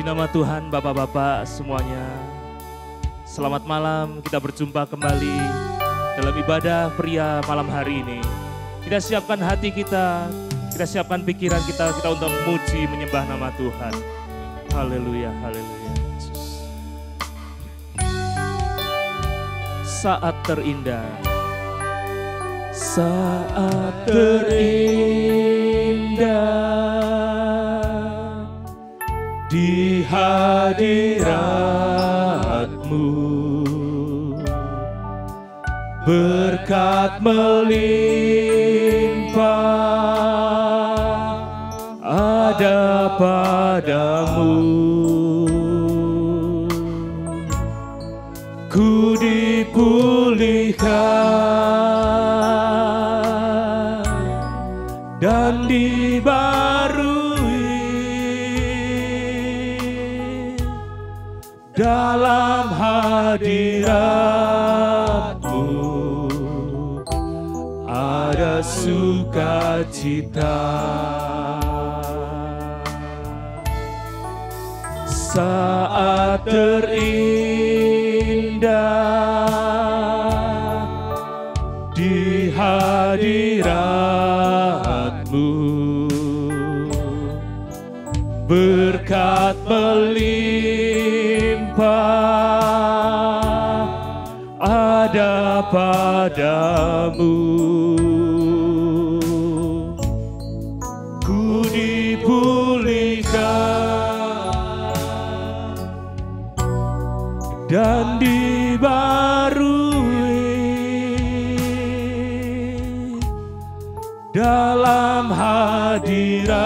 nama Tuhan, Bapak-bapak semuanya. Selamat malam, kita berjumpa kembali dalam ibadah pria malam hari ini. Kita siapkan hati kita siapkan pikiran kita untuk memuji, menyembah nama Tuhan. Haleluya, haleluya. Saat terindah, saat terindah di hadirat-Mu, berkat melimpah ada padamu. Ku dipulihkan dan dibarui dalam hadirat-Mu, ada sukacita. Saat terindah di hadirat-Mu, berkat melimpah ada padamu. Ku dipulihkan dan dibarui dalam hadirat-Mu,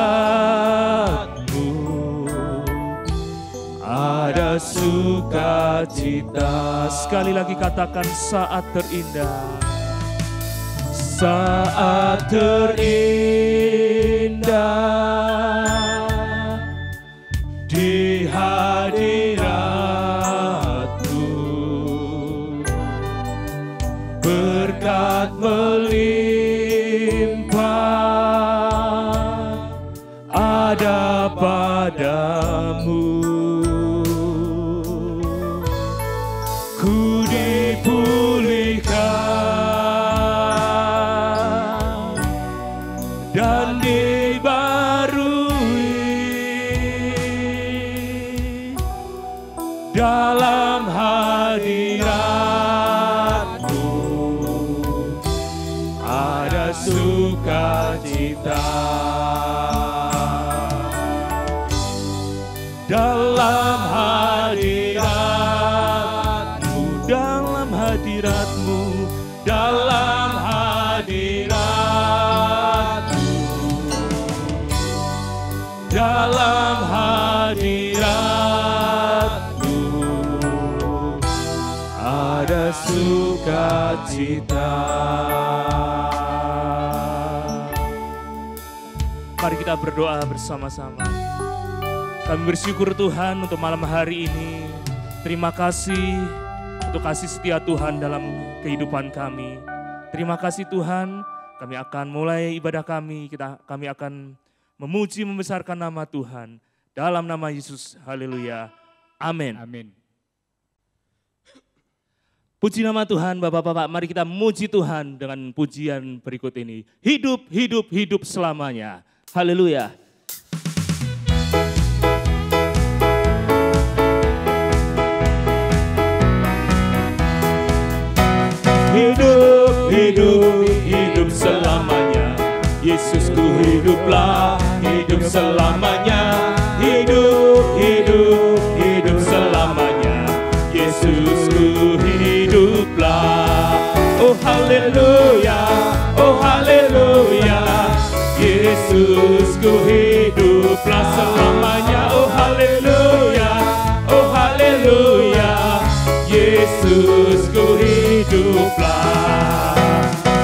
ada sukacita. Sekali lagi katakan, saat terindah, saat terindah di hadirat-Mu, berkat melimpah ada padamu. Ku dipulihkan dan dibarui dalam hadirat-Mu, ada sukacita. Dalam hadirat-Mu, dalam hadirat-Mu, dalam hadirat-Mu, dalam hadirat-Mu, ada sukacita. Mari kita berdoa bersama-sama. Kami bersyukur Tuhan untuk malam hari ini. Terima kasih untuk kasih setia Tuhan dalam kehidupan kami. Terima kasih Tuhan, kami akan mulai ibadah kami. Kami akan memuji, membesarkan nama Tuhan. Dalam nama Yesus, haleluya. Amin. Amin. Puji nama Tuhan, Bapak-bapak, mari kita memuji Tuhan dengan pujian berikut ini. Hidup, hidup, hidup selamanya. Haleluya. Hidup, hidup, hidup selamanya. Yesusku hiduplah, hidup selamanya. Hidup, hidup, hidup selamanya. Yesusku hiduplah. Oh haleluya, oh haleluya. Yesusku hiduplah selamanya. Oh haleluya, oh haleluya. Yesusku hiduplah.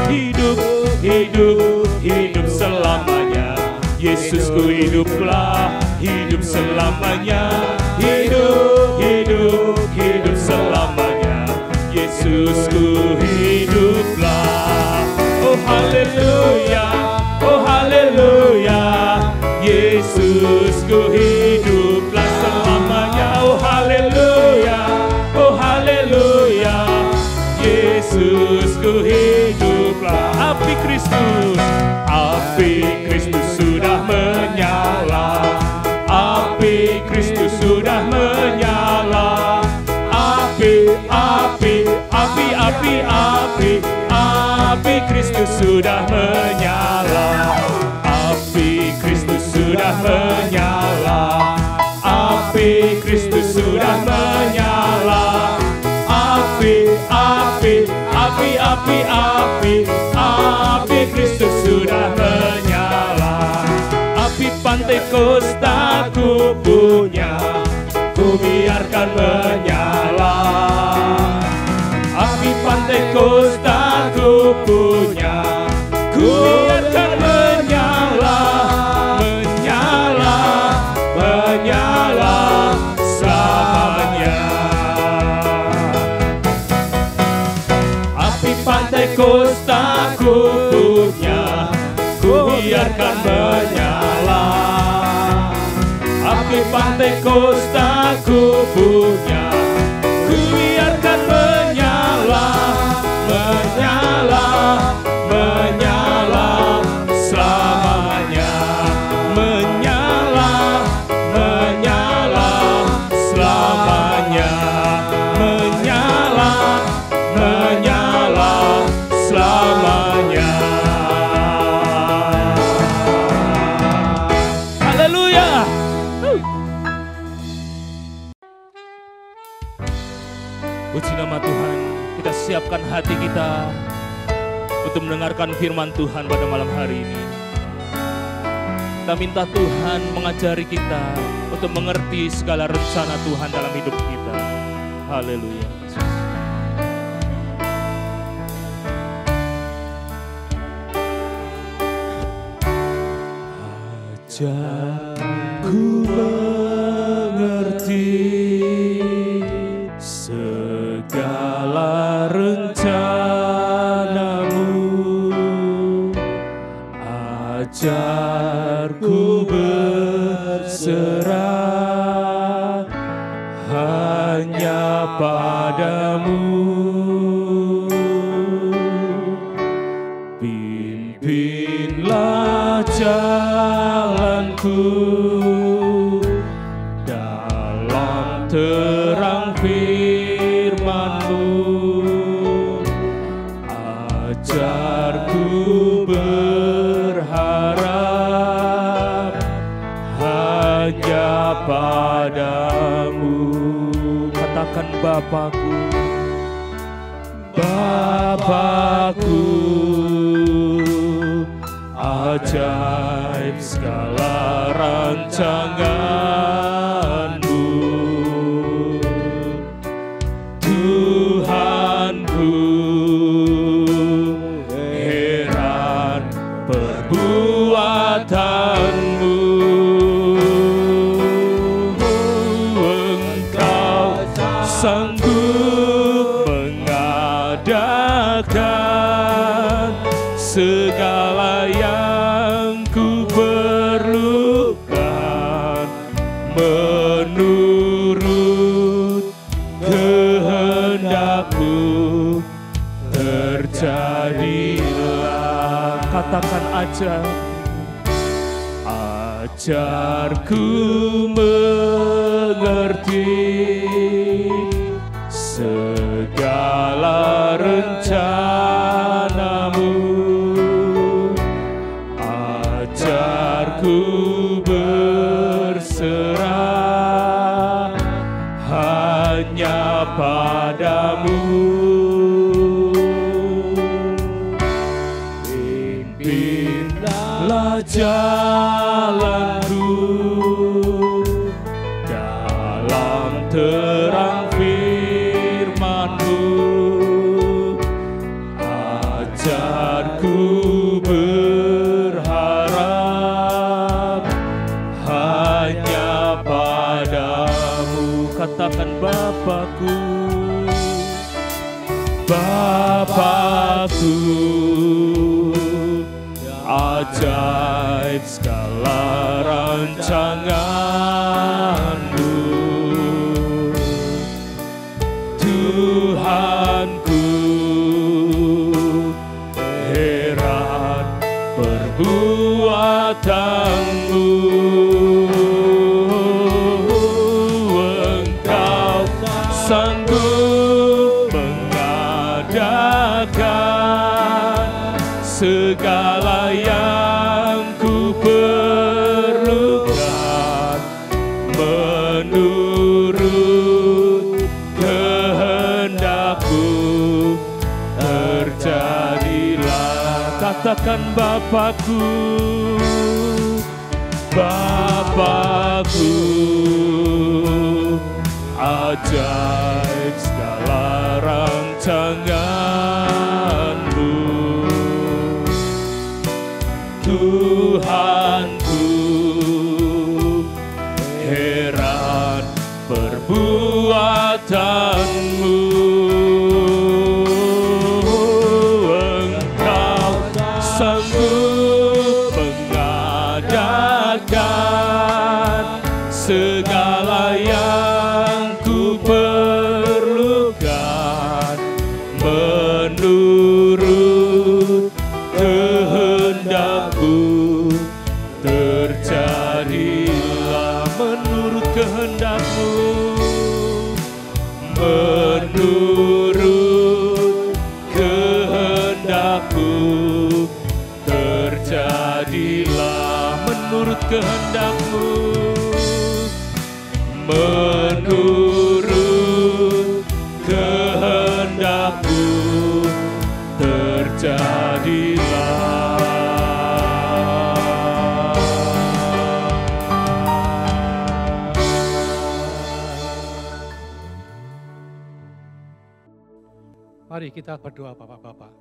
Hidup, hidup, hidup selamanya. Yesusku hiduplah, hidup selamanya. Hidup, hidup, hidup selamanya. Yesusku hiduplah. Oh haleluya, oh haleluya. Yesusku hiduplah selamanya. selalu hiduplah. Api Kristus sudah menyala. Api Kristus sudah menyala. Api Kristus sudah menyala. Api Kristus sudah menyala. Api Kristus sudah menyala. Api Kristus sudah menyala. Api Pantekosta ku punya, ku biarkan menyala. Api Pantekosta ku punya, ku biarkan menyala. Menyala, menyala selamanya. Api Pantekosta ku punya, ku biarkan menyala. Api Pantekosta ku punya, ku biarkan menyala. Menyala, menyala selamanya. Menyala, menyala selamanya. Menyala, menyala selamanya. Haleluya. Puji nama Tuhan. Kita siapkan hati kita untuk mendengarkan firman Tuhan pada malam hari ini. Kita minta Tuhan mengajari kita untuk mengerti segala rencana Tuhan dalam hidup kita. Haleluya. Ajarku mengerti segala rencanamu. Ajarku berserah hanya padamu. Pimpinlah jalanku dalam terang firman-Mu. Ajarku berharap hanya padamu. Katakan Bapakku, Bapakku, ajaib segala rancangan-Mu. Tuhanku, heran perbuatan-Mu. Engkau sanggup mengadakan segala yang ku perlukan menurut kehendak-Mu. Terjadilah. Katakan ajarku mengerti segala rencana-Mu. Ajarku berserah hanya padamu. Pimpinlah jalanku dalam terang firman-Mu. Ajarku berharap hanya padamu. Katakan Bapakku, Bapakku, ajaib segala rancangan-Mu. Tuhanku, kekuatanmu, Engkau sanggup mengadakan segala yang ku perlukan menurut kehendak-Mu. Terjadilah, katakan Bapakku, Bapakku, ajaib segala rancangan-Mu. Tuhanku, heran perbuatan-Mu. Engkau sanggup mengadakan segala yang ku perlukan menurut kehendak-Mu. Terjadilah menurut kehendak-Mu, menurut kehendak-Mu. Terjadilah menurut kehendak-Mu, menurut kehendak-Mu. Terjadilah. Mari kita berdoa Bapak-Bapak.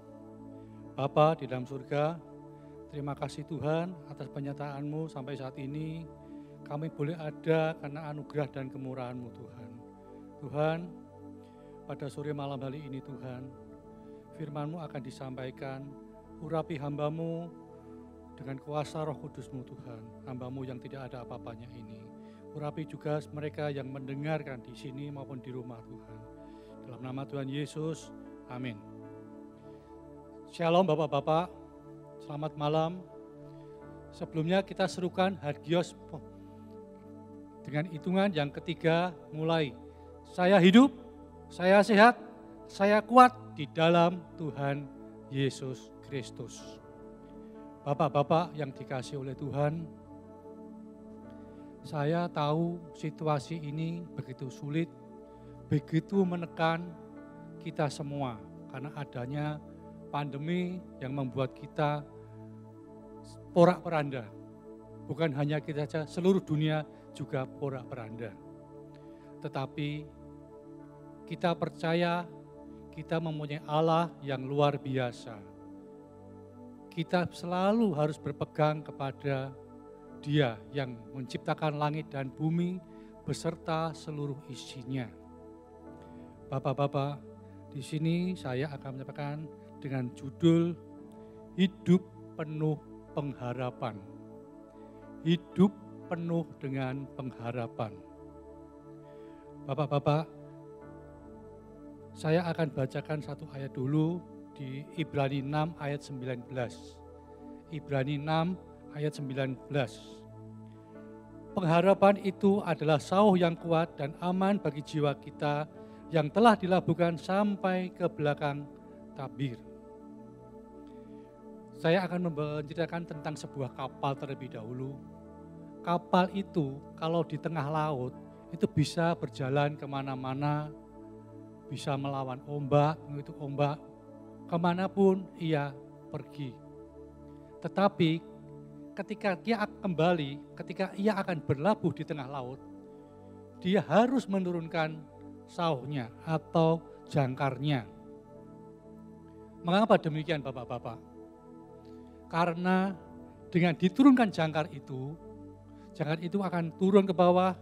Bapa di dalam surga, terima kasih Tuhan atas penyertaan-Mu sampai saat ini. Kami boleh ada karena anugerah dan kemurahan-Mu Tuhan. Tuhan, pada sore malam hari ini Tuhan, firman-Mu akan disampaikan, urapi hamba-Mu dengan kuasa Roh Kudus-Mu Tuhan, hamba-Mu yang tidak ada apa-apanya ini. Urapi juga mereka yang mendengarkan di sini maupun di rumah Tuhan. Dalam nama Tuhan Yesus, amin. Shalom Bapak-Bapak, selamat malam. Sebelumnya kita serukan Hagios dengan hitungan yang ketiga mulai. Saya hidup, saya sehat, saya kuat di dalam Tuhan Yesus Kristus. Bapak-bapak yang dikasihi oleh Tuhan, saya tahu situasi ini begitu sulit, begitu menekan kita semua karena adanya pandemi yang membuat kita porak-poranda. Bukan hanya kita saja, seluruh dunia juga porak-poranda. Tetapi kita percaya kita mempunyai Allah yang luar biasa. Kita selalu harus berpegang kepada Dia yang menciptakan langit dan bumi beserta seluruh isinya. Bapak-bapak, di sini saya akan menyampaikan dengan judul Hidup Penuh Pengharapan. Hidup penuh dengan pengharapan. Bapak-bapak, saya akan bacakan satu ayat dulu di Ibrani 6 ayat 19. Ibrani 6 ayat 19. Pengharapan itu adalah sauh yang kuat dan aman bagi jiwa kita yang telah dilabuhkan sampai ke belakang tabir. Saya akan menceritakan tentang sebuah kapal terlebih dahulu. Kapal itu kalau di tengah laut itu bisa berjalan kemana-mana, bisa melawan ombak, mengikuti ombak, kemanapun ia pergi. Tetapi ketika dia kembali, ketika ia akan berlabuh di tengah laut, dia harus menurunkan sauhnya atau jangkarnya. Mengapa demikian Bapak-bapak? Karena dengan diturunkan jangkar itu akan turun ke bawah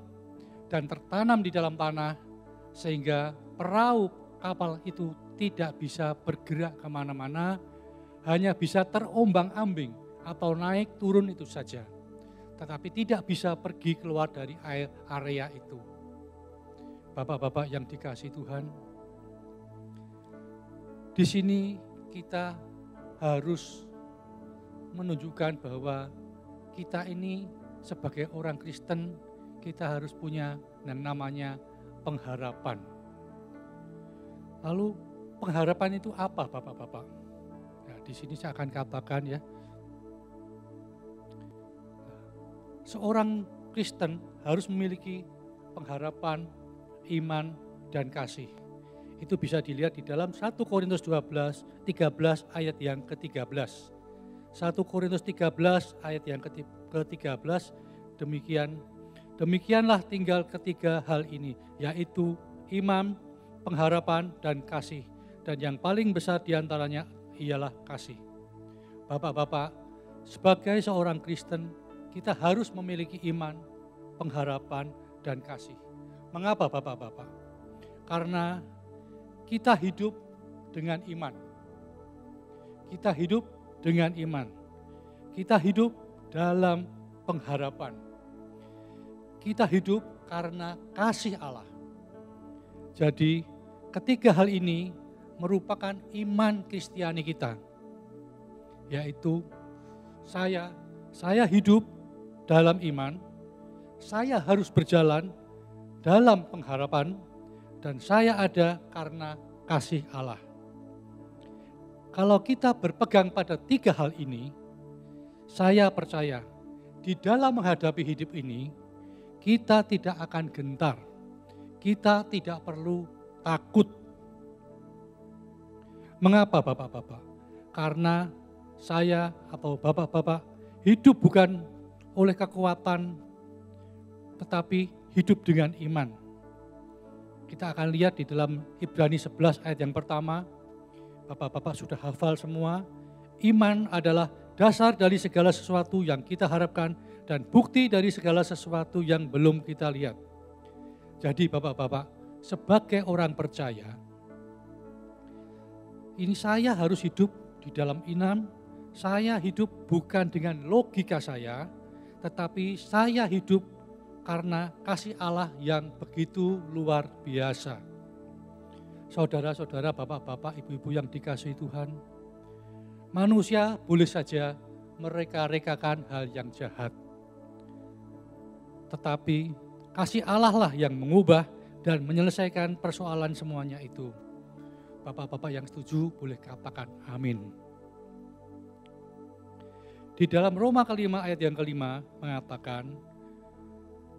dan tertanam di dalam tanah sehingga perahu kapal itu tidak bisa bergerak kemana-mana, hanya bisa terombang-ambing atau naik turun itu saja. Tetapi tidak bisa pergi keluar dari area itu. Bapak-bapak yang dikasihi Tuhan, di sini kita harus menunjukkan bahwa kita ini sebagai orang Kristen, kita harus punya yang namanya pengharapan. Lalu pengharapan itu apa Bapak-Bapak? Ya, di sini saya akan katakan ya. Seorang Kristen harus memiliki pengharapan, iman, dan kasih. Itu bisa dilihat di dalam 1 Korintus 13 ayat yang ke-13. 1 Korintus 13 ayat yang ke-13, demikianlah tinggal ketiga hal ini, yaitu iman, pengharapan, dan kasih. Dan yang paling besar diantaranya ialah kasih. Bapak-bapak, sebagai seorang Kristen, kita harus memiliki iman, pengharapan, dan kasih. Mengapa Bapak-bapak? Karena kita hidup dengan iman. Kita hidup dengan iman. Kita hidup dalam pengharapan. Kita hidup karena kasih Allah. Jadi ketiga hal ini merupakan iman Kristiani kita. Yaitu saya hidup dalam iman, saya harus berjalan dalam pengharapan, dan saya ada karena kasih Allah. Kalau kita berpegang pada tiga hal ini, saya percaya di dalam menghadapi hidup ini, kita tidak akan gentar. Kita tidak perlu takut. Mengapa Bapak-bapak? Karena saya atau Bapak-bapak hidup bukan oleh kekuatan, tetapi hidup dengan iman. Kita akan lihat di dalam Ibrani 11 ayat yang pertama, Bapak-bapak sudah hafal semua, iman adalah dasar dari segala sesuatu yang kita harapkan dan bukti dari segala sesuatu yang belum kita lihat. Jadi Bapak-bapak, sebagai orang percaya, ini saya harus hidup di dalam iman, saya hidup bukan dengan logika saya, tetapi saya hidup karena kasih Allah yang begitu luar biasa. Saudara-saudara, bapak-bapak, ibu-ibu yang dikasihi Tuhan, manusia boleh saja mereka-rekakan hal yang jahat. Tetapi kasih Allah lah yang mengubah dan menyelesaikan persoalan semuanya itu. Bapak-bapak yang setuju boleh katakan amin. Di dalam Roma kelima ayat yang kelima mengatakan,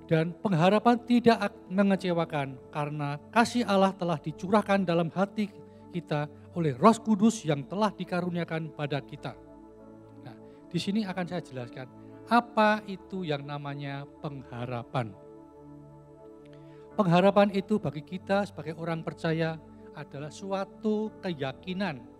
dan pengharapan tidak mengecewakan karena kasih Allah telah dicurahkan dalam hati kita oleh Roh Kudus yang telah dikaruniakan pada kita. Nah, di sini akan saya jelaskan apa itu yang namanya pengharapan. Pengharapan itu bagi kita sebagai orang percaya adalah suatu keyakinan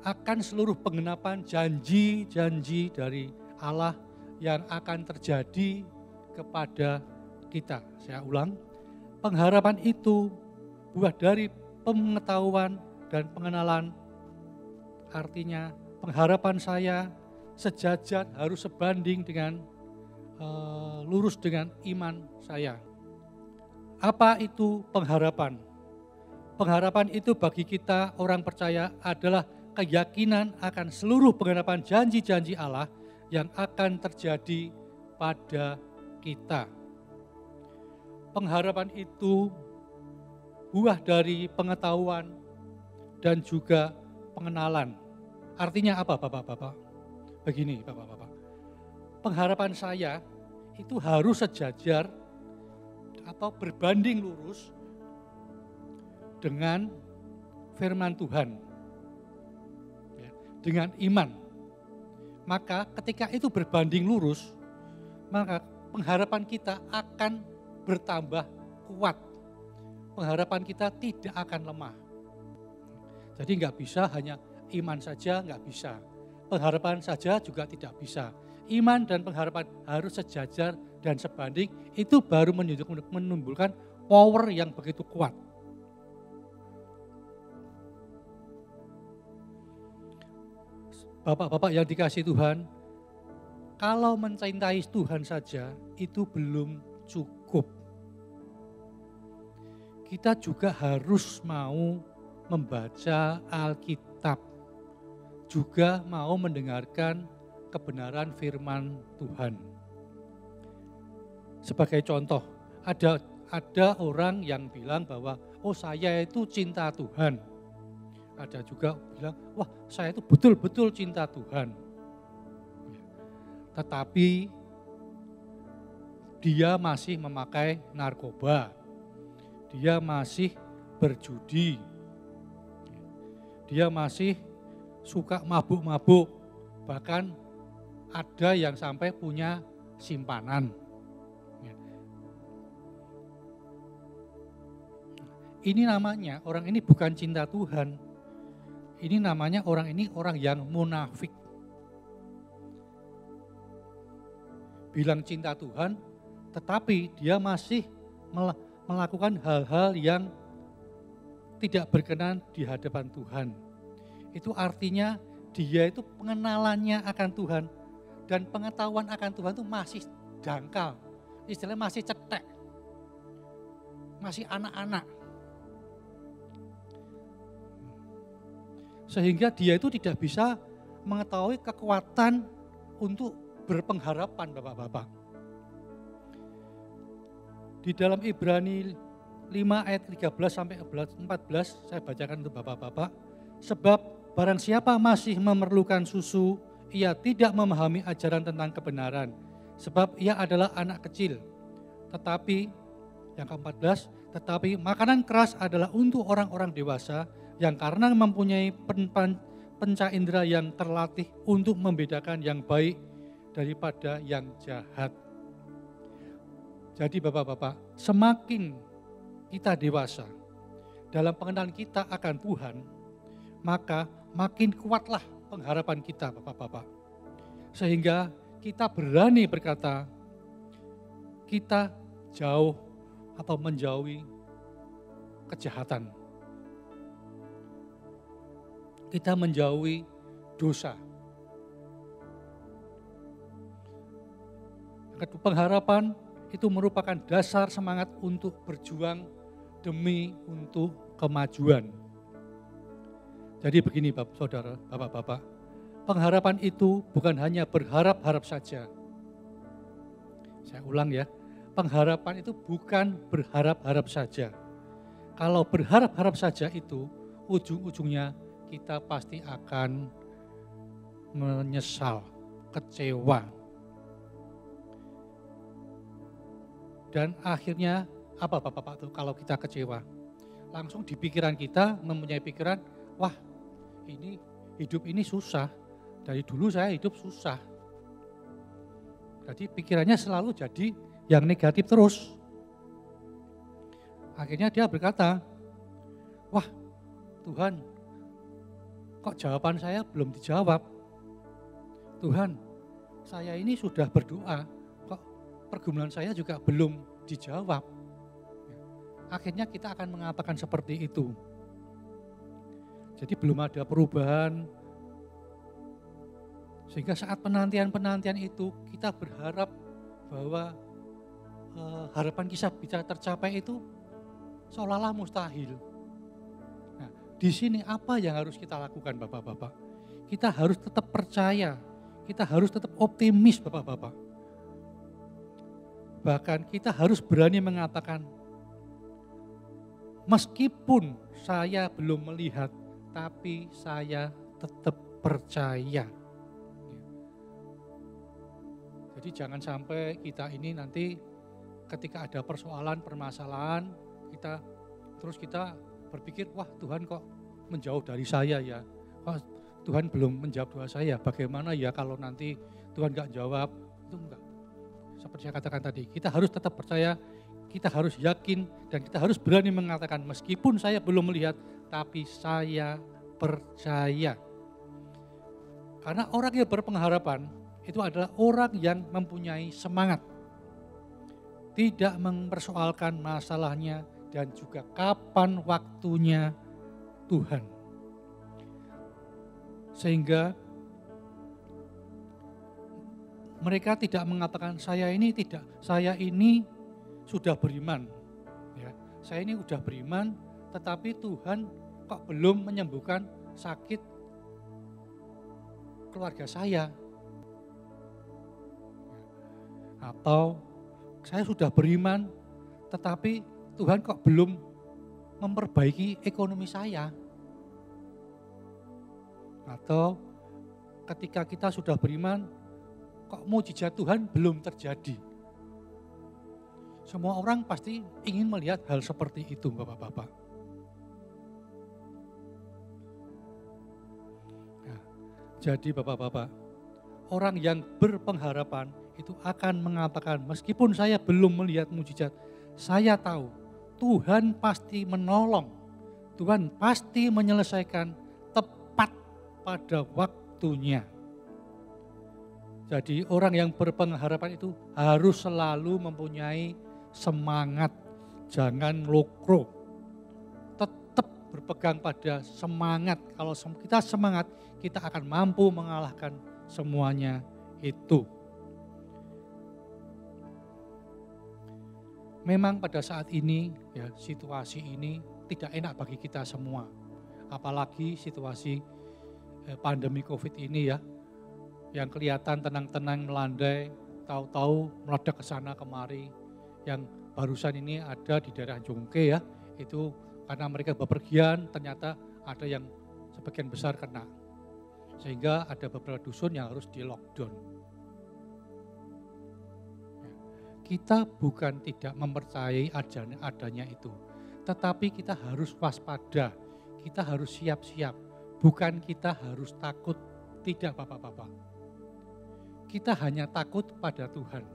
akan seluruh penggenapan janji-janji dari Allah yang akan terjadi kepada kita. Saya ulang, pengharapan itu buah dari pengetahuan dan pengenalan. Artinya pengharapan saya sejajar harus sebanding dengan lurus dengan iman saya. Apa itu pengharapan? Pengharapan itu bagi kita orang percaya adalah keyakinan akan seluruh penggenapan janji-janji Allah yang akan terjadi pada kita. Pengharapan itu buah dari pengetahuan dan juga pengenalan. Artinya apa Bapak-bapak? Begini Bapak-bapak, pengharapan saya itu harus sejajar atau berbanding lurus dengan firman Tuhan. Dengan iman, maka ketika itu berbanding lurus, maka pengharapan kita akan bertambah kuat. Pengharapan kita tidak akan lemah. Jadi nggak bisa hanya iman saja, nggak bisa. Pengharapan saja juga tidak bisa. Iman dan pengharapan harus sejajar dan sebanding, itu baru menumbuhkan power yang begitu kuat. Bapak-bapak yang dikasihi Tuhan, kalau mencintai Tuhan saja itu belum cukup. Kita juga harus mau membaca Alkitab. juga mau mendengarkan kebenaran firman Tuhan. Sebagai contoh, ada orang yang bilang bahwa oh saya itu cinta Tuhan. Ada juga bilang, wah saya itu betul-betul cinta Tuhan. Tetapi dia masih memakai narkoba, dia masih berjudi, dia masih suka mabuk-mabuk, bahkan ada yang sampai punya simpanan. Ini namanya orang ini bukan cinta Tuhan, ini namanya orang ini orang yang munafik. Bilang cinta Tuhan, tetapi dia masih melakukan hal-hal yang tidak berkenan di hadapan Tuhan. Itu artinya dia itu pengenalannya akan Tuhan dan pengetahuan akan Tuhan itu masih dangkal. Istilahnya masih cetek, masih anak-anak. Sehingga dia itu tidak bisa mengetahui kekuatan untuk berpengharapan Bapak-Bapak. Di dalam Ibrani 5 ayat 13 sampai 14 saya bacakan untuk Bapak-Bapak. Sebab barang siapa masih memerlukan susu, ia tidak memahami ajaran tentang kebenaran. Sebab ia adalah anak kecil. Tetapi yang ke-14, tetapi makanan keras adalah untuk orang-orang dewasa yang karena mempunyai panca indera yang terlatih untuk membedakan yang baik daripada yang jahat. Jadi Bapak-Bapak, semakin kita dewasa dalam pengenalan kita akan Tuhan, maka makin kuatlah pengharapan kita Bapak-Bapak. Sehingga kita berani berkata, kita jauh atau menjauhi kejahatan. Kita menjauhi dosa. Pengharapan itu merupakan dasar semangat untuk berjuang demi untuk kemajuan. Jadi begini saudara, bapak-bapak, pengharapan itu bukan hanya berharap-harap saja. Saya ulang ya, pengharapan itu bukan berharap-harap saja. Kalau berharap-harap saja itu ujung-ujungnya kita pasti akan menyesal, kecewa. Dan akhirnya apa Bapak-Bapak tuh kalau kita kecewa? Langsung di pikiran kita mempunyai pikiran, wah ini hidup ini susah. Dari dulu saya hidup susah. Jadi pikirannya selalu jadi yang negatif terus. Akhirnya dia berkata, wah Tuhan kok jawaban saya belum dijawab. Tuhan saya ini sudah berdoa, kok pergumulan saya juga belum dijawab. Akhirnya kita akan mengatakan seperti itu. Jadi belum ada perubahan. Sehingga saat penantian-penantian itu kita berharap bahwa harapan kita bisa tercapai itu seolah-olah mustahil. Nah, di sini apa yang harus kita lakukan Bapak-Bapak? Kita harus tetap percaya, kita harus tetap optimis Bapak-Bapak. Bahkan kita harus berani mengatakan, meskipun saya belum melihat, tapi saya tetap percaya. Jadi jangan sampai kita ini nanti ketika ada persoalan, permasalahan, kita berpikir, wah Tuhan kok menjauh dari saya ya. Kok Tuhan belum menjawab doa saya, bagaimana ya kalau nanti Tuhan gak jawab. Itu enggak. Seperti saya katakan tadi, kita harus tetap percaya, kita harus yakin, dan kita harus berani mengatakan meskipun saya belum melihat, tapi saya percaya. Karena orang yang berpengharapan itu adalah orang yang mempunyai semangat. Tidak mempersoalkan masalahnya dan juga kapan waktunya Tuhan. Sehingga mereka tidak mengatakan saya ini sudah beriman. Ya, saya ini sudah beriman, tetapi Tuhan kok belum menyembuhkan sakit keluarga saya. Atau saya sudah beriman, tetapi Tuhan kok belum memperbaiki ekonomi saya. Atau ketika kita sudah beriman, kok mujizat Tuhan belum terjadi. Semua orang pasti ingin melihat hal seperti itu, Bapak-Bapak. Nah, jadi Bapak-Bapak, orang yang berpengharapan itu akan mengatakan, meskipun saya belum melihat mujizat, saya tahu Tuhan pasti menolong. Tuhan pasti menyelesaikan tepat pada waktunya. Jadi orang yang berpengharapan itu harus selalu mempunyai semangat, jangan lokro. Tetap berpegang pada semangat. Kalau kita semangat, kita akan mampu mengalahkan semuanya itu. Memang pada saat ini, ya, situasi ini tidak enak bagi kita semua. Apalagi situasi pandemi COVID ini ya, yang kelihatan tenang-tenang melandai, tahu-tahu meledak ke sana kemari. Yang barusan ini ada di daerah Jongke ya, itu karena mereka bepergian ternyata ada yang sebagian besar kena. Sehingga ada beberapa dusun yang harus di lockdown. Kita bukan tidak mempercayai adanya itu, tetapi kita harus waspada, kita harus siap-siap, bukan kita harus takut, tidak Bapak-Bapak. Kita hanya takut pada Tuhan.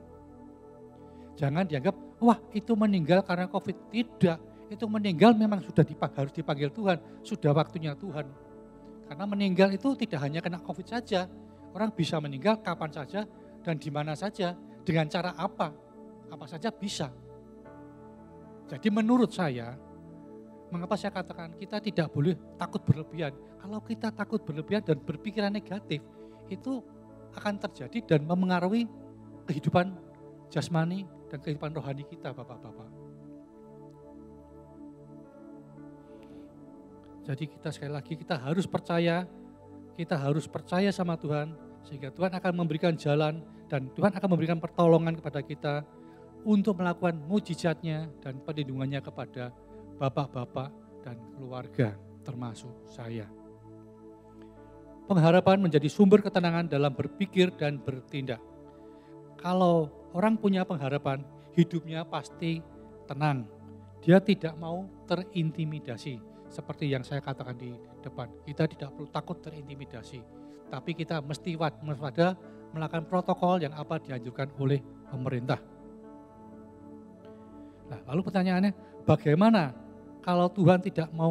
Jangan dianggap, wah itu meninggal karena COVID, tidak, itu meninggal memang sudah harus dipanggil Tuhan, sudah waktunya Tuhan. Karena meninggal itu tidak hanya kena COVID saja, orang bisa meninggal kapan saja dan di mana saja, dengan cara apa saja bisa. Jadi menurut saya, mengapa saya katakan kita tidak boleh takut berlebihan. Kalau kita takut berlebihan dan berpikiran negatif, itu akan terjadi dan memengaruhi kehidupan jasmani dan kehidupan rohani kita, Bapak-Bapak. Jadi kita sekali lagi kita harus percaya sama Tuhan, sehingga Tuhan akan memberikan jalan dan Tuhan akan memberikan pertolongan kepada kita untuk melakukan mujizatnya dan perlindungannya kepada bapak-bapak dan keluarga termasuk saya. Pengharapan menjadi sumber ketenangan dalam berpikir dan bertindak. Kalau orang punya pengharapan, hidupnya pasti tenang. Dia tidak mau terintimidasi. Seperti yang saya katakan di depan, kita tidak perlu takut terintimidasi. Tapi kita mesti waspada melakukan protokol yang apa dianjurkan oleh pemerintah. Nah, lalu pertanyaannya, bagaimana kalau Tuhan tidak mau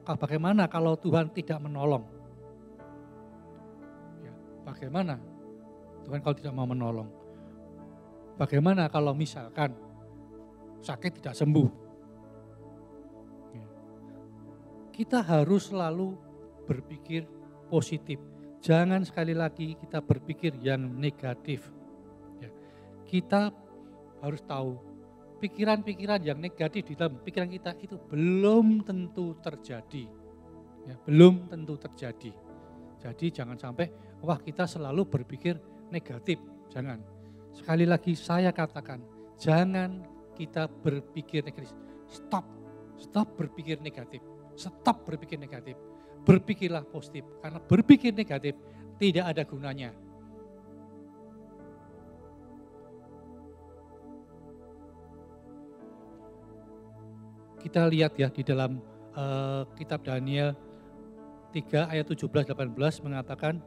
bagaimana kalau Tuhan tidak menolong? Ya, bagaimana Tuhan kalau tidak mau menolong? Bagaimana kalau misalkan sakit tidak sembuh? Ya. Kita harus selalu berpikir positif. Jangan sekali lagi kita berpikir yang negatif. Ya. Kita harus tahu pikiran-pikiran yang negatif di dalam pikiran kita itu belum tentu terjadi. Ya, belum tentu terjadi. Jadi jangan sampai, wah kita selalu berpikir negatif. Jangan. Sekali lagi saya katakan, jangan kita berpikir negatif. Stop berpikir negatif. Stop berpikir negatif. Berpikirlah positif. Karena berpikir negatif tidak ada gunanya. Kita lihat ya di dalam kitab Daniel 3 ayat 17-18 mengatakan,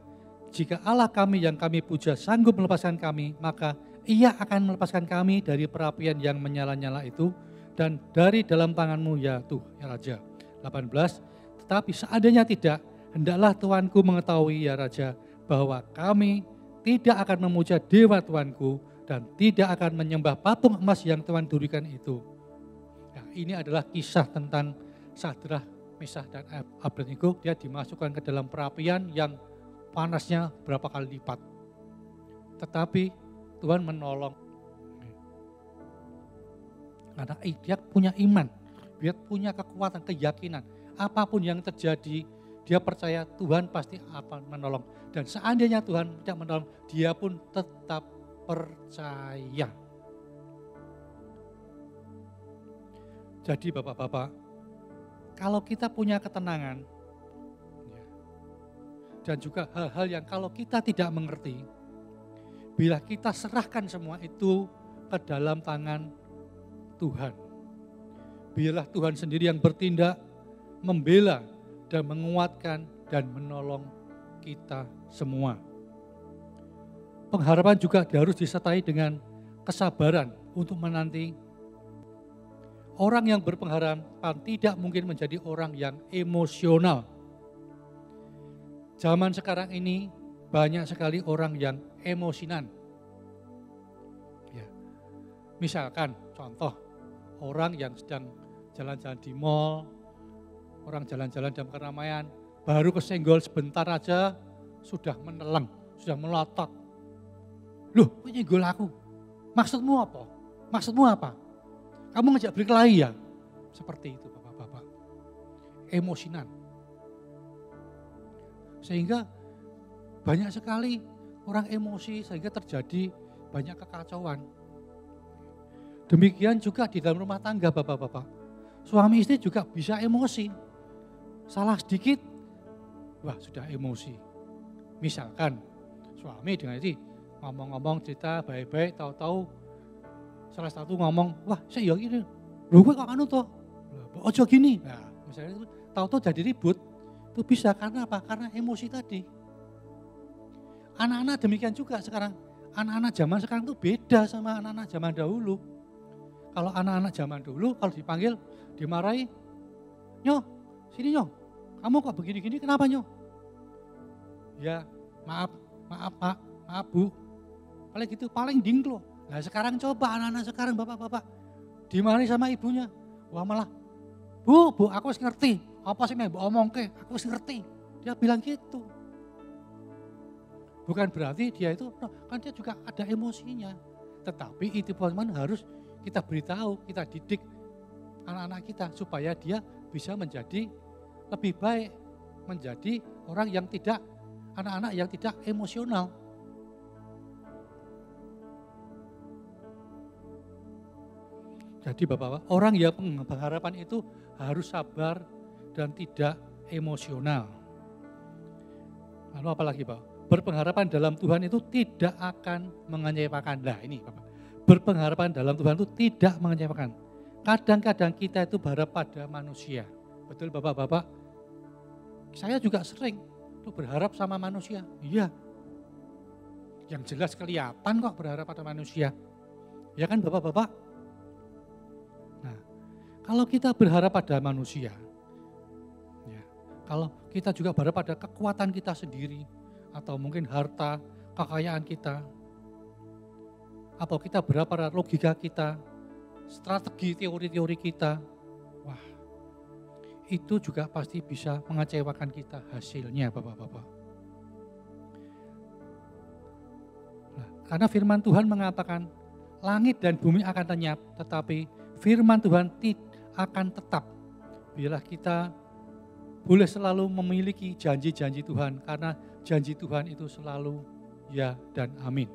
jika Allah kami yang kami puja sanggup melepaskan kami, maka Ia akan melepaskan kami dari perapian yang menyala-nyala itu dan dari dalam tanganmu ya Tuhan, ya Raja. 18, tetapi seandainya tidak, hendaklah Tuanku mengetahui ya Raja, bahwa kami tidak akan memuja dewa Tuanku dan tidak akan menyembah patung emas yang Tuhan dirikan itu. Nah, ini adalah kisah tentang Sadrah, Mesakh dan Abednego. Dia dimasukkan ke dalam perapian yang panasnya berapa kali lipat. Tetapi Tuhan menolong. Karena dia punya iman, dia punya kekuatan, keyakinan. Apapun yang terjadi dia percaya Tuhan pasti akan menolong. Dan seandainya Tuhan tidak menolong, dia pun tetap percaya. Jadi Bapak-Bapak, kalau kita punya ketenangan, dan juga hal-hal yang kalau kita tidak mengerti, bila kita serahkan semua itu ke dalam tangan Tuhan. Biarlah Tuhan sendiri yang bertindak, membela dan menguatkan dan menolong kita semua. Pengharapan juga harus disertai dengan kesabaran untuk menanti. Orang yang berpengharapan tidak mungkin menjadi orang yang emosional. Zaman sekarang ini banyak sekali orang yang emosinan. Ya. Misalkan contoh, orang yang sedang jalan-jalan di mall, orang jalan-jalan dalam keramaian, baru kesenggol sebentar aja sudah menelang, sudah melotot. Loh, kok nyenggol aku? Maksudmu apa? Maksudmu apa? Kamu ngejak berkelahi ya? Seperti itu Bapak-Bapak. Emosinan. Sehingga banyak sekali orang emosi sehingga terjadi banyak kekacauan. Demikian juga di dalam rumah tangga Bapak-Bapak. Suami istri juga bisa emosi. Salah sedikit, wah sudah emosi. Misalkan suami dengan istri ngomong-ngomong cerita baik-baik, tahu-tahu salah satu ngomong, wah saya gini, loh gue kok anu toh, ojo gini. Nah misalnya itu tahu-tahu jadi ribut, itu bisa karena apa? Karena emosi tadi. Anak-anak demikian juga sekarang. Anak-anak zaman sekarang itu beda sama anak-anak zaman dahulu. Kalau anak-anak zaman dulu, kalau dipanggil, dimarahi, Nyo, sini Nyo, kamu kok begini-gini, kenapa Nyo? Ya, maaf Pak, maaf Bu. Paling gitu, paling dingklo. Nah sekarang coba anak-anak sekarang, bapak-bapak, dimarahi sama ibunya. Wah malah, Bu, aku harus ngerti. Apa sih yang omong ke, aku harus ngerti. Dia bilang gitu. Bukan berarti dia itu, kan dia juga ada emosinya. Tetapi itu teman-teman harus kita beritahu, kita didik anak-anak kita supaya dia bisa menjadi lebih baik, menjadi orang yang tidak, anak-anak yang tidak emosional. Jadi Bapak-Bapak, orang yang pengharapan itu harus sabar dan tidak emosional. Lalu apa lagi Pak? Berpengharapan dalam Tuhan itu tidak akan mengecewakan. Nah ini Bapak, berpengharapan dalam Tuhan itu tidak mengecewakan. Kadang-kadang kita itu berharap pada manusia. Betul Bapak-Bapak? Saya juga sering berharap sama manusia. Iya. Yang jelas kelihatan kok berharap pada manusia. Ya kan Bapak-Bapak? Nah, kalau kita berharap pada manusia, ya, kalau kita juga berharap pada kekuatan kita sendiri, atau mungkin harta, kekayaan kita, atau kita berharap pada logika kita, strategi teori-teori kita, wah, itu juga pasti bisa mengecewakan kita hasilnya Bapak-Bapak. Nah, karena firman Tuhan mengatakan, langit dan bumi akan lenyap, tetapi firman Tuhan akan tetap. Bila kita boleh selalu memiliki janji-janji Tuhan, karena janji Tuhan itu selalu ya dan amin.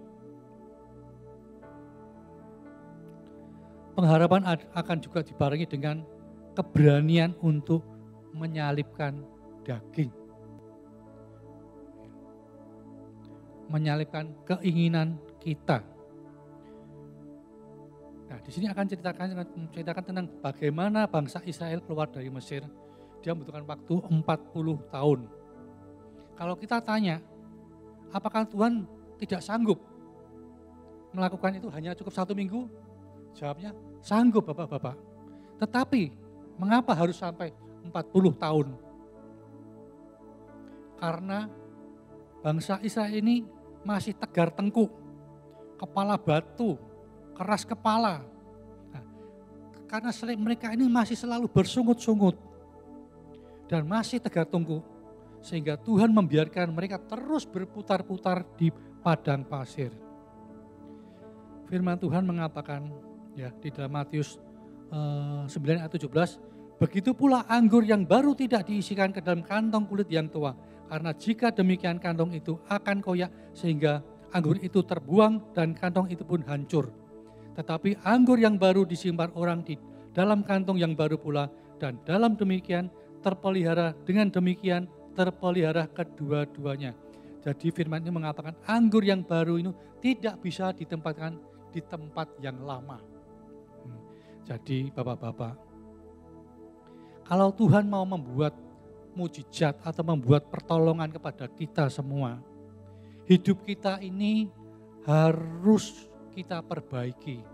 Pengharapan akan juga dibarengi dengan keberanian untuk menyalipkan daging. Menyalipkan keinginan kita. Nah, di sini akan ceritakan tentang bagaimana bangsa Israel keluar dari Mesir. Dia membutuhkan waktu 40 tahun. Kalau kita tanya, apakah Tuhan tidak sanggup melakukan itu hanya cukup 1 minggu? Jawabnya, sanggup Bapak-Bapak. Tetapi, mengapa harus sampai 40 tahun? Karena bangsa Israel ini masih tegar tengkuk, kepala batu, keras kepala. Nah, karena mereka ini masih selalu bersungut-sungut dan masih tegar tengkuk, sehingga Tuhan membiarkan mereka terus berputar-putar di padang pasir. Firman Tuhan mengatakan ya di dalam Matius 9 ayat 17, Begitu pula anggur yang baru tidak diisikan ke dalam kantong kulit yang tua. Karena jika demikian kantong itu akan koyak sehingga anggur itu terbuang dan kantong itu pun hancur. Tetapi anggur yang baru disimpan orang di dalam kantong yang baru pula dan dalam demikian terpelihara, dengan demikian terpelihara kedua-duanya. Jadi firman ini mengatakan anggur yang baru ini tidak bisa ditempatkan di tempat yang lama. Jadi Bapak-bapak, kalau Tuhan mau membuat mujizat atau membuat pertolongan kepada kita semua, hidup kita ini harus kita perbaiki,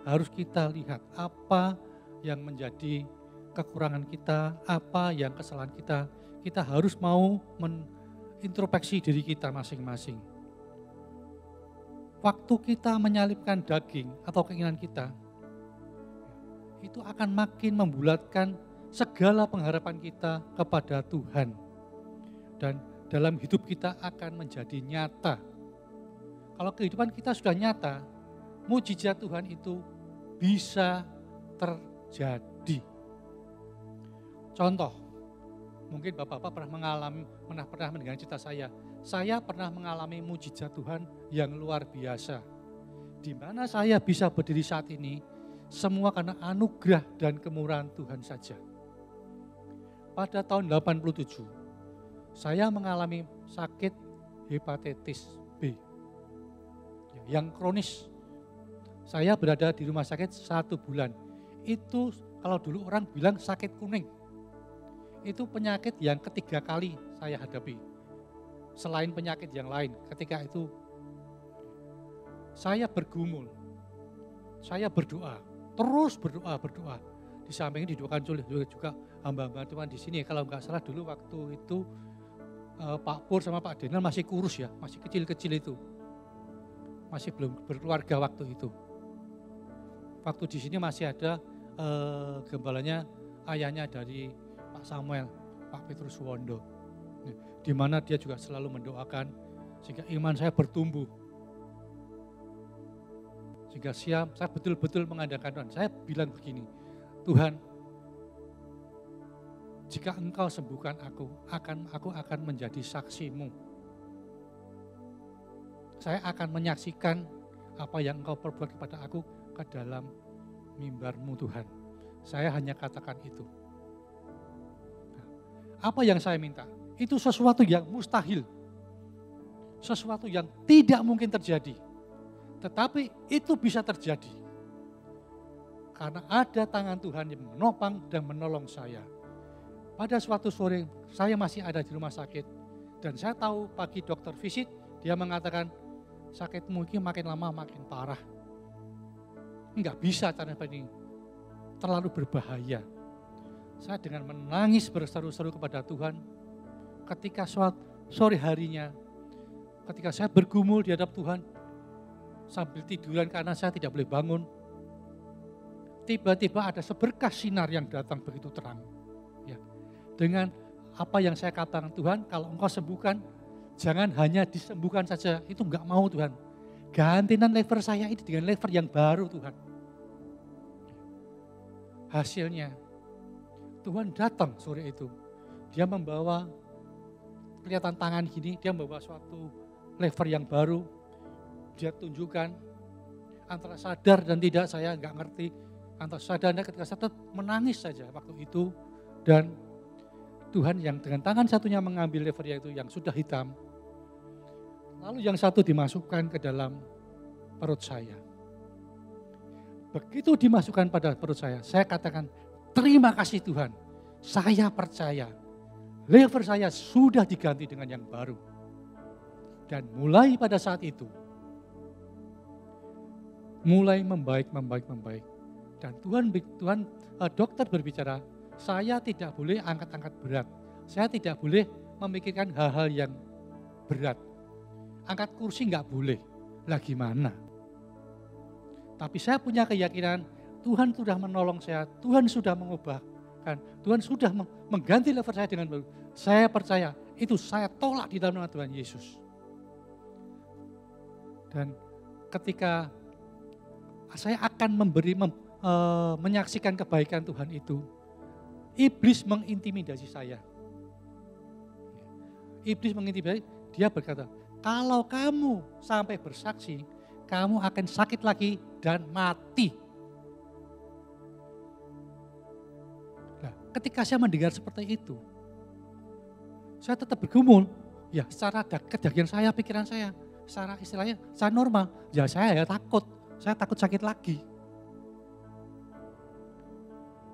harus kita lihat apa yang menjadi kekurangan kita, apa yang kesalahan kita. Kita harus mau introspeksi diri kita masing-masing. Waktu kita menyalipkan daging atau keinginan kita, itu akan makin membulatkan segala pengharapan kita kepada Tuhan. Dan dalam hidup kita akan menjadi nyata. Kalau kehidupan kita sudah nyata, mujizat Tuhan itu bisa terjadi. Contoh, mungkin Bapak-bapak pernah mendengar cerita saya. Saya pernah mengalami mujizat Tuhan yang luar biasa. Di mana saya bisa berdiri saat ini, semua karena anugerah dan kemurahan Tuhan saja. Pada tahun 87, saya mengalami sakit hepatitis B yang kronis. Saya berada di rumah sakit 1 bulan. Itu kalau dulu orang bilang sakit kuning. Itu penyakit yang ketiga kali saya hadapi. Selain penyakit yang lain, ketika itu saya bergumul, saya berdoa, terus berdoa. Di samping didoakan juga hamba-hamba Tuhan di sini. Kalau nggak salah dulu waktu itu Pak Pur sama Pak Denal masih kurus ya, masih kecil-kecil itu. Masih belum berkeluarga waktu itu. Waktu di sini masih ada gembalanya, ayahnya dari Pak Samuel, Pak Petrus Wondo. Di mana dia juga selalu mendoakan sehingga iman saya bertumbuh. Sehingga saya betul-betul mengandalkan Tuhan. Saya bilang begini, Tuhan, jika Engkau sembuhkan aku akan menjadi saksimu. Saya akan menyaksikan apa yang Engkau perbuat kepada aku ke dalam mimbar-Mu Tuhan. Saya hanya katakan itu. Apa yang saya minta? Itu sesuatu yang mustahil. Sesuatu yang tidak mungkin terjadi. Tetapi itu bisa terjadi. Karena ada tangan Tuhan yang menopang dan menolong saya. Pada suatu sore saya masih ada di rumah sakit. Dan saya tahu pagi dokter visit, dia mengatakan sakitmu ini makin lama makin parah. Enggak bisa caranya ini, terlalu berbahaya. Saya dengan menangis berseru-seru kepada Tuhan. Ketika sore harinya, ketika saya bergumul di hadap Tuhan, sambil tiduran karena saya tidak boleh bangun, tiba-tiba ada seberkas sinar yang datang begitu terang. Ya. Dengan apa yang saya katakan, Tuhan, kalau Engkau sembuhkan, jangan hanya disembuhkan saja, itu enggak mau Tuhan. Gantikan lever saya ini dengan lever yang baru Tuhan. Hasilnya, Tuhan datang sore itu. Dia membawa, kelihatan tangan gini, dia membawa suatu lever yang baru. Dia tunjukkan, antara sadar dan tidak saya enggak ngerti. Antara sadar dan ketika saya menangis saja waktu itu. Dan Tuhan yang dengan tangan satunya mengambil lever itu yang sudah hitam. Lalu yang satu dimasukkan ke dalam perut saya. Begitu dimasukkan pada perut saya katakan, terima kasih Tuhan, saya percaya. Lever saya sudah diganti dengan yang baru. Dan mulai pada saat itu, mulai membaik. Dan dokter berbicara, saya tidak boleh angkat-angkat berat. Saya tidak boleh memikirkan hal-hal yang berat. Angkat kursi enggak boleh. Lah gimana? Tapi saya punya keyakinan Tuhan sudah menolong saya, Tuhan sudah mengubahkan, Tuhan sudah mengganti lever saya dengan baru. Saya percaya, itu saya tolak di dalam nama Tuhan Yesus. Dan ketika saya akan menyaksikan kebaikan Tuhan iblis mengintimidasi saya. Iblis mengintimidasi, dia berkata, kalau kamu sampai bersaksi, kamu akan sakit lagi dan mati. Nah, ketika saya mendengar seperti itu, saya tetap bergumul. Ya, secara kedagian saya, pikiran saya, secara istilahnya saya normal. Ya saya takut. Saya takut sakit lagi.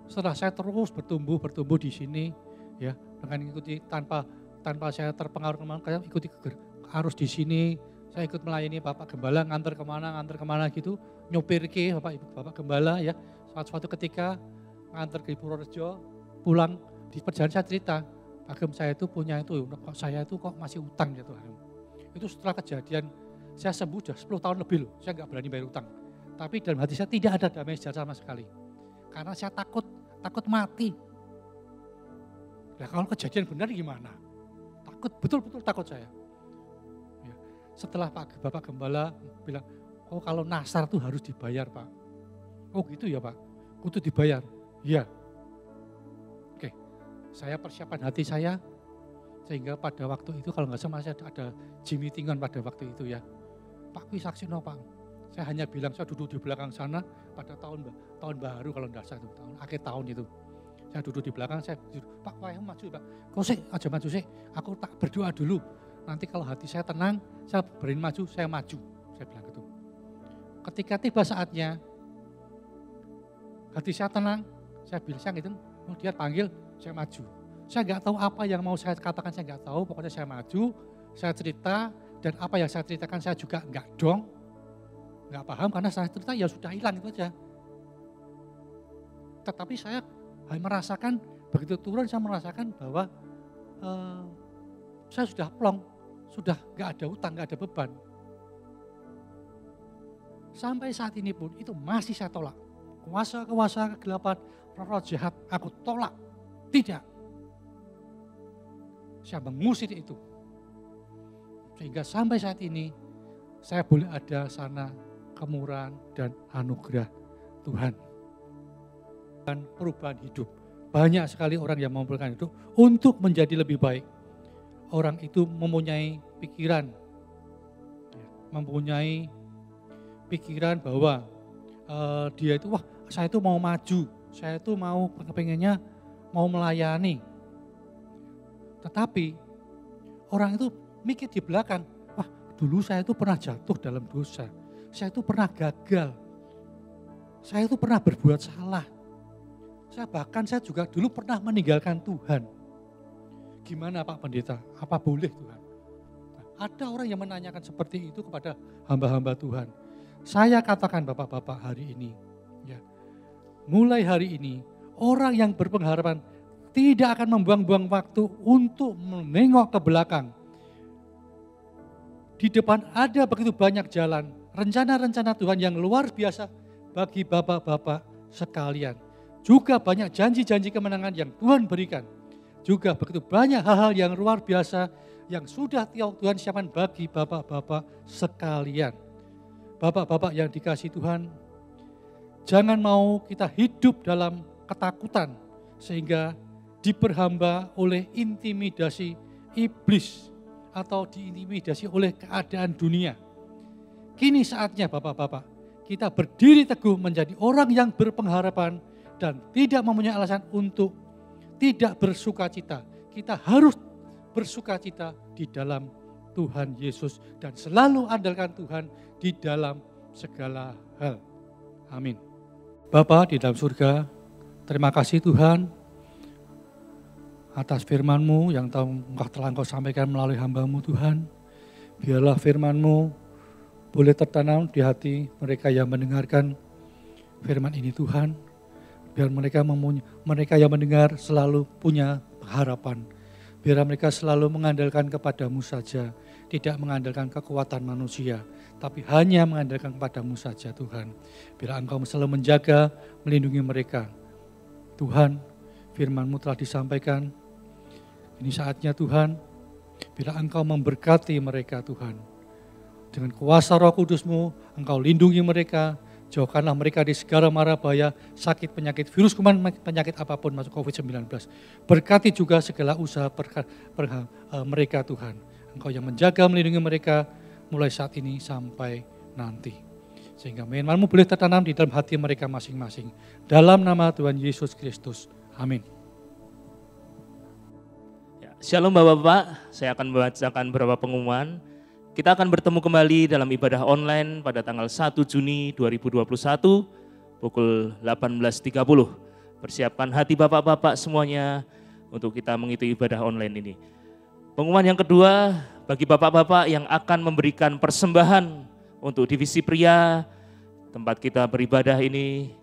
Setelah saya terus bertumbuh di sini, ya dengan ikuti tanpa saya terpengaruh kemana, ikuti harus di sini. Saya ikut melayani Bapak Gembala, nganter kemana gitu, nyopir ke Bapak Gembala ya. Suatu ketika nganter ke Purworejo, pulang di perjalanan saya cerita, Pak Gem saya itu punya itu, saya itu kok masih utang ya Tuhan. Itu setelah kejadian saya sembuh sudah 10 tahun lebih loh, saya nggak berani bayar utang. Tapi dalam hati saya tidak ada damai sejahtera sama sekali. Karena saya takut mati. Nah kalau kejadian benar gimana? Takut, betul-betul takut saya. Ya. Setelah Bapak Gembala bilang, oh kalau nasar tuh harus dibayar Pak. Oh gitu ya Pak, kudu dibayar. Iya. Oke, saya persiapan hati saya, sehingga pada waktu itu kalau nggak salah masih ada Jimmy Tingon pada waktu itu ya. Pak kui saksi no Pak. Saya hanya bilang, saya duduk di belakang sana pada tahun baru kalau tidak salah itu, akhir tahun itu. Saya duduk di belakang, saya Pak wah maju Pak. Kau sih aja maju sih, aku tak berdoa dulu. Nanti kalau hati saya tenang, saya berani maju, saya maju. Saya bilang gitu. Ketika tiba saatnya, hati saya tenang, saya bilang gitu, oh dia panggil, saya maju. Saya nggak tahu apa yang mau saya katakan, saya nggak tahu, pokoknya saya maju, saya cerita, dan apa yang saya ceritakan saya juga nggak dong. Nggak paham karena saya cerita ya sudah hilang itu aja. Tetapi saya merasakan, begitu turun saya merasakan bahwa saya sudah plong, sudah nggak ada utang, nggak ada beban. Sampai saat ini pun itu masih saya tolak. Kuasa-kuasa kegelapan, roh jahat aku tolak. Tidak. Saya mengusir itu. Sehingga sampai saat ini saya boleh ada sana kemurahan dan anugerah Tuhan. Dan perubahan hidup. Banyak sekali orang yang memperlukan hidup untuk menjadi lebih baik. Orang itu mempunyai pikiran bahwa dia itu, wah saya itu mau maju, saya itu mau pengennya mau melayani. Tetapi orang itu mikir di belakang, wah dulu saya itu pernah jatuh dalam dosa, saya itu pernah gagal, saya itu pernah berbuat salah. Saya juga dulu pernah meninggalkan Tuhan. Gimana Pak Pendeta? Apa boleh Tuhan? Nah, ada orang yang menanyakan seperti itu kepada hamba-hamba Tuhan. Saya katakan Bapak-Bapak hari ini, ya, mulai hari ini orang yang berpengharapan tidak akan membuang-buang waktu untuk menengok ke belakang. Di depan ada begitu banyak jalan, rencana-rencana Tuhan yang luar biasa bagi Bapak-Bapak sekalian. Juga banyak janji-janji kemenangan yang Tuhan berikan. Juga begitu banyak hal-hal yang luar biasa yang sudah Tuhan siapkan bagi Bapak-Bapak sekalian. Bapak-bapak yang dikasihi Tuhan, jangan mau kita hidup dalam ketakutan sehingga diperhamba oleh intimidasi iblis atau diintimidasi oleh keadaan dunia. Kini saatnya Bapak-bapak, kita berdiri teguh menjadi orang yang berpengharapan dan tidak mempunyai alasan untuk tidak bersuka cita. Kita harus bersuka cita di dalam Tuhan Yesus dan selalu andalkan Tuhan di dalam segala hal. Amin. Bapa di dalam surga, terima kasih Tuhan atas firman-Mu yang telah Engkau sampaikan melalui hamba-Mu Tuhan. Biarlah firman-Mu boleh tertanam di hati mereka yang mendengarkan firman ini Tuhan. Biar mereka yang mendengar selalu punya harapan. Biar mereka selalu mengandalkan kepadamu saja. Tidak mengandalkan kekuatan manusia. Tapi hanya mengandalkan kepadamu saja Tuhan. Biar Engkau selalu menjaga, melindungi mereka. Tuhan, firman-Mu telah disampaikan. Ini saatnya Tuhan. Bila Engkau memberkati mereka Tuhan. Dengan kuasa Roh Kudus-Mu, Engkau lindungi mereka. Jauhkanlah mereka di segala mara bahaya, sakit, penyakit, virus kuman, penyakit apapun masuk COVID-19. Berkati juga segala usaha mereka Tuhan. Engkau yang menjaga, melindungi mereka mulai saat ini sampai nanti. Sehingga firman-Mu boleh tertanam di dalam hati mereka masing-masing. Dalam nama Tuhan Yesus Kristus. Amin. Shalom Bapak-Bapak, saya akan membacakan beberapa pengumuman. Kita akan bertemu kembali dalam ibadah online pada tanggal 1 Juni 2021 pukul 18.30. Persiapkan hati Bapak-Bapak semuanya untuk kita mengikuti ibadah online ini. Pengumuman yang kedua, bagi Bapak-Bapak yang akan memberikan persembahan untuk divisi pria, tempat kita beribadah ini,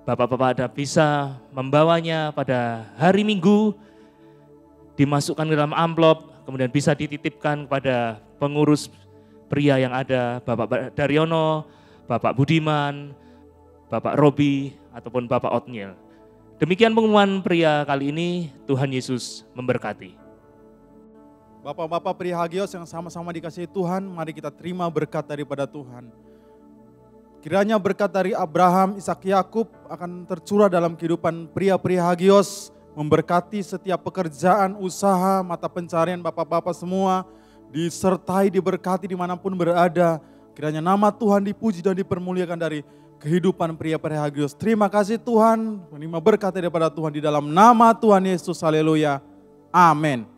Bapak-Bapak ada bisa membawanya pada hari Minggu, dimasukkan ke dalam amplop, kemudian bisa dititipkan kepada pengurus pria yang ada, Bapak Daryono, Bapak Budiman, Bapak Robi, ataupun Bapak Otniel. Demikian pengumuman pria kali ini, Tuhan Yesus memberkati. Bapak-bapak pria Hagios yang sama-sama dikasihi Tuhan, mari kita terima berkat daripada Tuhan. Kiranya berkat dari Abraham, Ishak, Yakub akan tercurah dalam kehidupan pria-pria Hagios, memberkati setiap pekerjaan, usaha, mata pencarian bapak-bapak semua, disertai, diberkati dimanapun berada. Kiranya nama Tuhan dipuji dan dipermuliakan dari kehidupan pria-pria Hagios. Terima kasih Tuhan, menerima berkat daripada Tuhan di dalam nama Tuhan Yesus. Haleluya. Amin.